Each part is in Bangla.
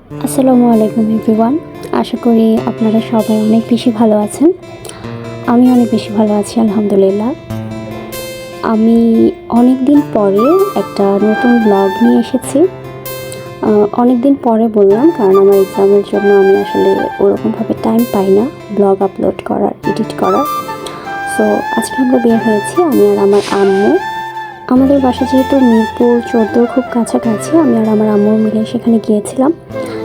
আসসালামু আলাইকুম এভরিওয়ান। আশা করি আপনারা সবাই অনেক বেশি ভালো আছেন। আমি অনেক বেশি ভালো আছি আলহামদুলিল্লাহ। আমি অনেক দিন পরে একটা নতুন ব্লগ নিয়ে এসেছি। অনেক দিন পরে বললাম কারণ আমার এক্সামের জন্য আমি আসলে ওরকমভাবে টাইম পাই না ব্লগ আপলোড করার, এডিট করার। সো আজকে আমরা বের হয়েছি আমি আর আমার আম্মু। আমাদের বাসা যেহেতু মিরপুর 14 খুব কাছাকাছি, আমি আর আমার আম্মু মিলে সেখানে গিয়েছিলাম।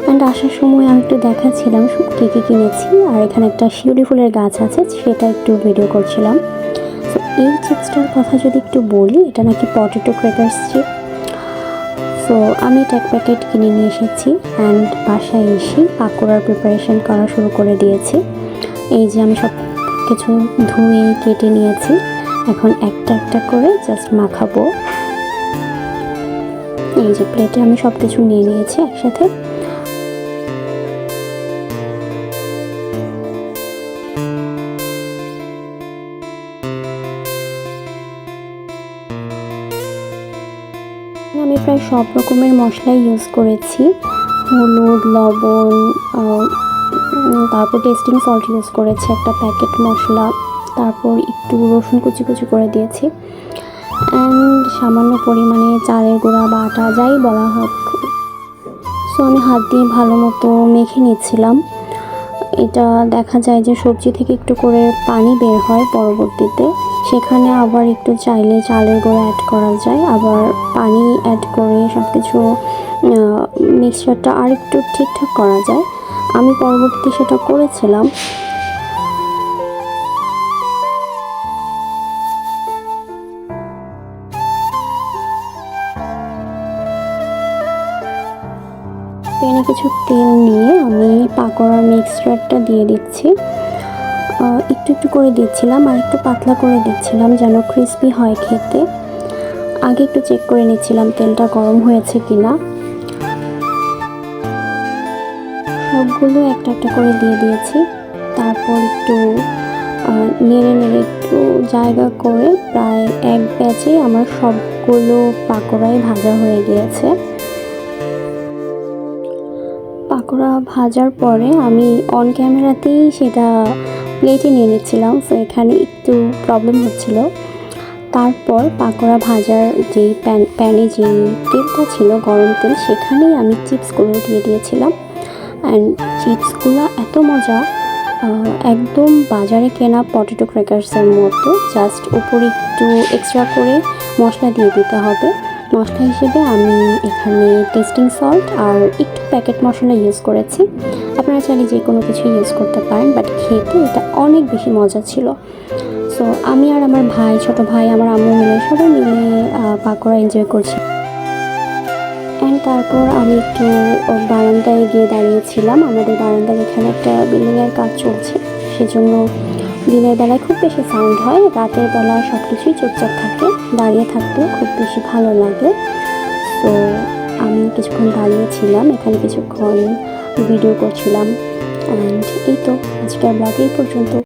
অ্যান্ড আসার সময় আমি একটু দেখাচ্ছিলাম কী কী কিনেছি, আর এখানে একটা শিউলি ফুলের গাছ আছে সেটা একটু ভিডিও করছিলাম। তো এই চিপসটার কথা যদি একটু বলি, এটা নাকি পটেটো ক্র্যাকার্স চিপ। সো আমি এটা এক প্যাকেট কিনে নিয়ে এসেছি অ্যান্ড বাসায় এসে পাকোড়ার প্রিপারেশন করা শুরু করে দিয়েছি। এই যে আমি সব কিছু ধুয়ে কেটে নিয়েছি, এখন একটা একটা করে জাস্ট মাখাবো। এই যে প্লেটে আমি সব কিছু নিয়ে নিয়েছি একসাথে। আমি প্রায় সব রকমের মশলাই ইউজ করেছি, হলুদ, লবণ, তারপর টেস্টিং সল্ট ইউজ করেছি, একটা প্যাকেট মশলা, তারপর একটু রসুন কুচি কুচি করে দিয়েছি অ্যান্ড সামান্য পরিমাণে চালের গুঁড়া বা আটা যাই বলা হোক। সো আমি হাত দিয়ে ভালো মতো মেখে নিচ্ছিলাম। এটা দেখা যায় যে সবজি থেকে একটু করে পানি বের হয় পরবর্তীতে, সেখানে আবার একটু চাইলে চালের গুঁড়া অ্যাড করা যায়, আবার পানি অ্যাড করে সব কিছু মিক্সচারটা আর একটু ঠিকঠাক করা যায়। আমি পরবর্তীতে সেটা করেছিলাম। প্যানে কিছু তেল নিয়ে আমি পাকোড়ার মিক্সচারটা দিয়ে দিচ্ছি। একটু একটু করে দিচ্ছিলাম আর একটু পাতলা করে দিচ্ছিলাম যেন ক্রিস্পি হয় খেতে। আগে একটু চেক করে নিচ্ছিলাম তেলটা গরম হয়েছে কিনা। সবগুলো একটা একটা করে দিয়ে দিয়েছি, তারপর একটু নেড়ে নেড়ে একটু জায়গা করে প্রায় এক ব্যাচে আমার সবগুলো পাকোড়াই ভাজা হয়ে গিয়েছে। পাকোড়া ভাজার পরে আমি অন ক্যামেরাতেই সেটা প্লেটে নিয়ে নিচ্ছিলাম, তো এখানে একটু প্রবলেম হচ্ছিল। তারপর পাকোড়া ভাজার যেই প্যানে যেই তেলটা ছিল গরম তেল, সেখানেই আমি চিপসগুলো দিয়ে দিয়েছিলাম অ্যান্ড চিপসগুলো এত মজা, একদম বাজারে কেনা পটেটো ক্র্যাকার্সের মতো। জাস্ট উপরে একটু এক্সট্রা করে মশলা দিয়ে দিতে হবে। মশলা হিসেবে আমি এখানে টেস্টিং সল্ট আর একটু প্যাকেট মশলা ইউজ করেছি। আপনারা চাইলে যে কোনো কিছু ইউজ করতে পারেন, বাট খেতে এটা অনেক বেশি মজা ছিল। সো আমি আর আমার ভাই, ছোটো ভাই, আমার আম্মু মিলে সবাই মিলে পাকোড়া এনজয় করছি। অ্যান্ড তারপর আমি একটু বারান্দায় গিয়ে দাঁড়িয়েছিলাম। আমাদের বারান্দার এখানে একটা বিল্ডিংয়ের কাজ চলছে, সেজন্য দিনের বেলায় খুব বেশি সাউন্ড হয়, রাতের বেলা সব কিছুই চুপচাপ থাকে। দাঁড়িয়ে থাকতে খুব বেশি ভালো লাগে। তো আমি কিছুক্ষণ দাঁড়িয়েছিলাম এখানে, কিছুক্ষণ ভিডিও করছিলাম। অ্যান্ড এই তো আজকের ব্লগ এই পর্যন্ত।